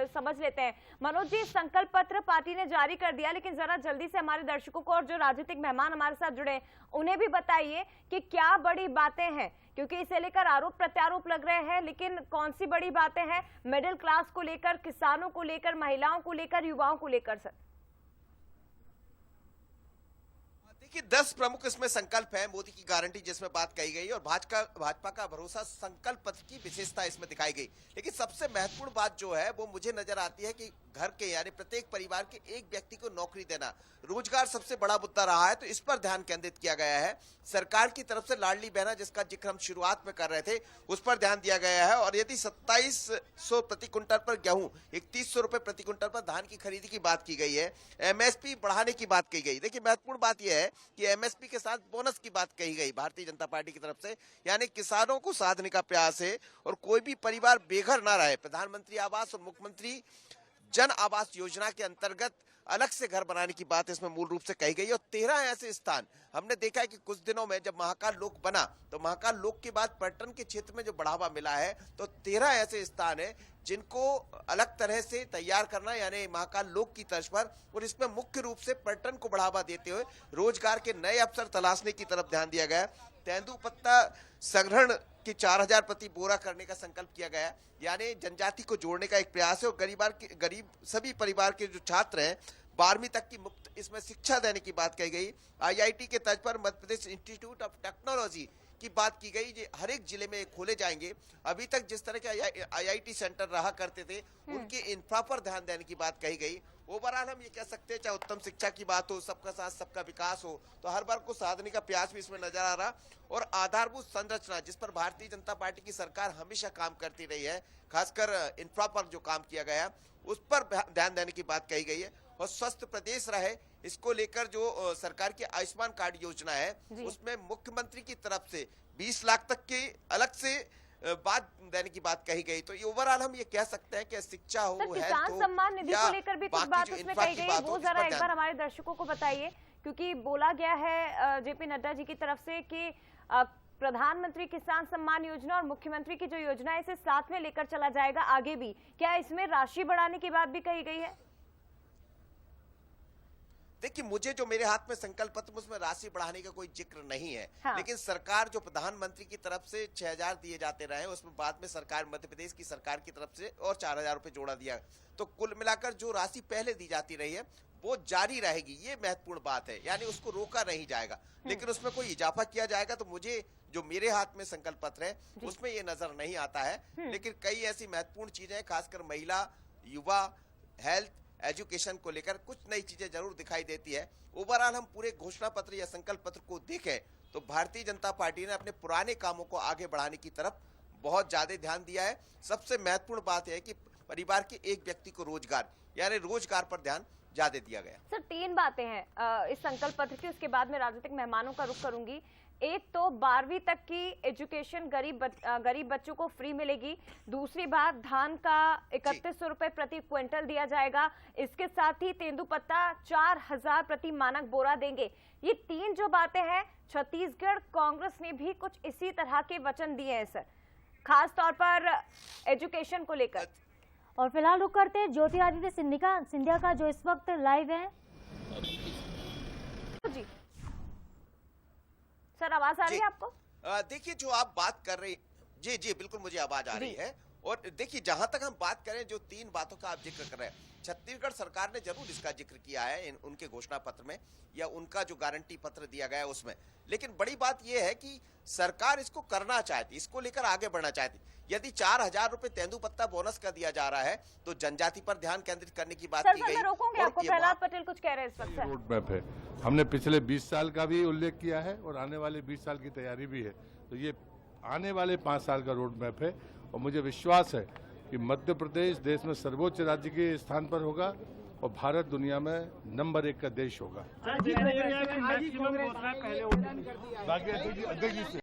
समझ लेते हैं। मनोज जी, संकल्प पत्र पार्टी ने जारी कर दिया, लेकिन जरा जल्दी से हमारे दर्शकों को और जो राजनीतिक मेहमान हमारे साथ जुड़े उन्हें भी बताइए कि क्या बड़ी बातें हैं, क्योंकि इसे लेकर आरोप प्रत्यारोप लग रहे हैं, लेकिन कौन सी बड़ी बातें हैं मिडिल क्लास को लेकर, किसानों को लेकर, महिलाओं को लेकर, युवाओं को लेकर? सर देखिए 10 प्रमुख इसमें संकल्प है, मोदी की गारंटी जिसमें बात कही गई और भाजपा का भरोसा संकल्प पत्र की विशेषता इसमें दिखाई गई। लेकिन सबसे महत्वपूर्ण बात जो है वो मुझे नजर आती है कि घर के यानी प्रत्येक परिवार के एक व्यक्ति को नौकरी देना, रोजगार सबसे बड़ा मुद्दा रहा है, तो इस पर ध्यान केंद्रित किया गया है। सरकार की तरफ से लाडली बहना जिसका जिक्र हम शुरुआत में कर रहे थे उस पर ध्यान दिया गया है। और यदि 2700 प्रति क्विंटल पर गेहूं, 3100 रुपए प्रति क्विंटल पर धान की खरीदी की बात की गई है, एमएसपी बढ़ाने की बात की गई। देखिए महत्वपूर्ण बात यह है कि एमएसपी के साथ बोनस की बात कही गई भारतीय जनता पार्टी की तरफ से, यानी किसानों को साधने का प्रयास है और कोई भी परिवार बेघर ना रहे। प्रधानमंत्री आवास और मुख्यमंत्री जन आवास योजना के अंतर्गत अलग से घर बनाने की बात इसमें मूल रूप से कही गई। और 13 ऐसे स्थान हमने देखा है कि कुछ दिनों में जब महाकाल लोक बना तो महाकाल लोक के बाद पर्यटन के क्षेत्र में जो बढ़ावा मिला है, तो 13 ऐसे स्थान है जिनको अलग तरह से तैयार करना, यानी महाकाल लोक की तर्ज पर, और इसमें मुख्य रूप से पर्यटन को बढ़ावा देते हुए रोजगार के नए अवसर तलाशने की तरफ ध्यान दिया गया। तेंदुपत्ता संग्रहण की 4000 प्रति बोरा करने का संकल्प किया गया, यानी जनजाति को जोड़ने का एक प्रयास है। और गरीब सभी परिवार के जो छात्र हैं 12वीं तक की मुफ्त इसमें शिक्षा देने की बात कही गई। आईआईटी के तर्ज पर Madhya Pradesh institute of technology की बात की गई, जो हर एक जिले में खोले जाएंगे। अभी तक जिस तरह के आईआईटी सेंटर रहा करते थे उनके इंफ्रा पर ध्यान देने की बात कही गई। ओवरऑल हम ये कह सकते हैं, चाहे उत्तम शिक्षा की बात हो, सबका साथ सबका विकास हो, तो हर बार को साधने का प्रयास भी इसमें नजर आ रहा। और आधारभूत संरचना जिस पर भारतीय जनता पार्टी की सरकार हमेशा काम करती रही है, खासकर इंफ्रा पर जो काम किया गया उस पर ध्यान देने की बात कही गई है। और स्वस्थ प्रदेश रहे, इसको लेकर जो सरकार की आयुष्मान कार्ड योजना है उसमें मुख्यमंत्री की तरफ से 20 लाख तक के अलग से बात देने की बात कही गई। तो ये ओवरऑल हम ये कह सकते हैं कि शिक्षा हो, किसान सम्मान निधि को लेकर भी कुछ बात उसमें कही गई है, वो जरा एक बार हमारे दर्शकों को बताइए, क्योंकि बोला गया है जेपी नड्डा जी की तरफ से कि प्रधानमंत्री किसान सम्मान योजना और मुख्यमंत्री की जो योजना है इसे साथ में लेकर चला जाएगा आगे भी। क्या इसमें राशि बढ़ाने की बात भी कही गई है? देखिए मुझे जो मेरे हाथ में संकल्प पत्र उसमें राशि बढ़ाने का कोई जिक्र नहीं है। हाँ। लेकिन सरकार जो प्रधानमंत्री की तरफ से 6000 दिए जाते रहे, उसमें बाद में सरकार मध्य प्रदेश की सरकार की तरफ से और 4000 रुपए जोड़ा दिया, तो कुल मिलाकर जो राशि पहले दी जाती रही है वो जारी रहेगी। ये महत्वपूर्ण बात है, यानी उसको रोका नहीं जाएगा, लेकिन उसमें कोई इजाफा किया जाएगा तो मुझे जो मेरे हाथ में संकल्प पत्र है उसमें ये नजर नहीं आता है। लेकिन कई ऐसी महत्वपूर्ण चीजें खासकर महिला, युवा, हेल्थ, एजुकेशन को लेकर कुछ नई चीजें जरूर दिखाई देती है। ओवरऑल हम पूरे घोषणा पत्र या संकल्प पत्र को देखें तो भारतीय जनता पार्टी ने अपने पुराने कामों को आगे बढ़ाने की तरफ बहुत ज्यादा ध्यान दिया है। सबसे महत्वपूर्ण बात है कि परिवार के एक व्यक्ति को रोजगार, यानी रोजगार पर ध्यान ज्यादा दिया गया। सर 3 बातें हैं इस संकल्प पत्र की, उसके बाद में राजनीतिक मेहमानों का रुख करूंगी। एक तो 12वीं तक की एजुकेशन गरीब बच्चों को फ्री मिलेगी। दूसरी बात, धान का 3100 रुपए प्रति क्विंटल दिया जाएगा। इसके साथ ही तेंदुपत्ता 4000 प्रति मानक बोरा देंगे। ये 3 जो बातें हैं, छत्तीसगढ़ कांग्रेस ने भी कुछ इसी तरह के वचन दिए हैं सर, खास तौर पर एजुकेशन को लेकर। और फिलहाल रुक करते हैं ज्योतिरादित्य सिंधिया का जो इस वक्त लाइव है। जी सर, आवाज आ रही है आपको? देखिए जो आप बात कर रहे, जी बिल्कुल मुझे आवाज आ रही है। और देखिए जहां तक हम बात करें, जो 3 बातों का आप जिक्र कर रहे हैं, छत्तीसगढ़ सरकार ने जरूर इसका जिक्र किया है उनके घोषणा पत्र में या उनका जो गारंटी पत्र दिया गया है उसमें। लेकिन बड़ी बात यह है कि सरकार इसको करना चाहती, इसको लेकर आगे बढ़ना चाहती। यदि 4000 रुपए तेंदुपत्ता बोनस का दिया जा रहा है तो जनजाति पर ध्यान केंद्रित करने की बात की गई। मैं रोकूंगी आपको, प्रहलाद पटेल कुछ कह रहे हैं इस वक्त। रोड मैप है, हमने पिछले 20 साल का भी उल्लेख किया है और आने वाले 20 साल की तैयारी भी है। तो ये आने वाले 5 साल का रोड मैप है और मुझे विश्वास है कि मध्य प्रदेश देश में सर्वोच्च राज्य के स्थान पर होगा और भारत दुनिया में नंबर 1 का देश होगा।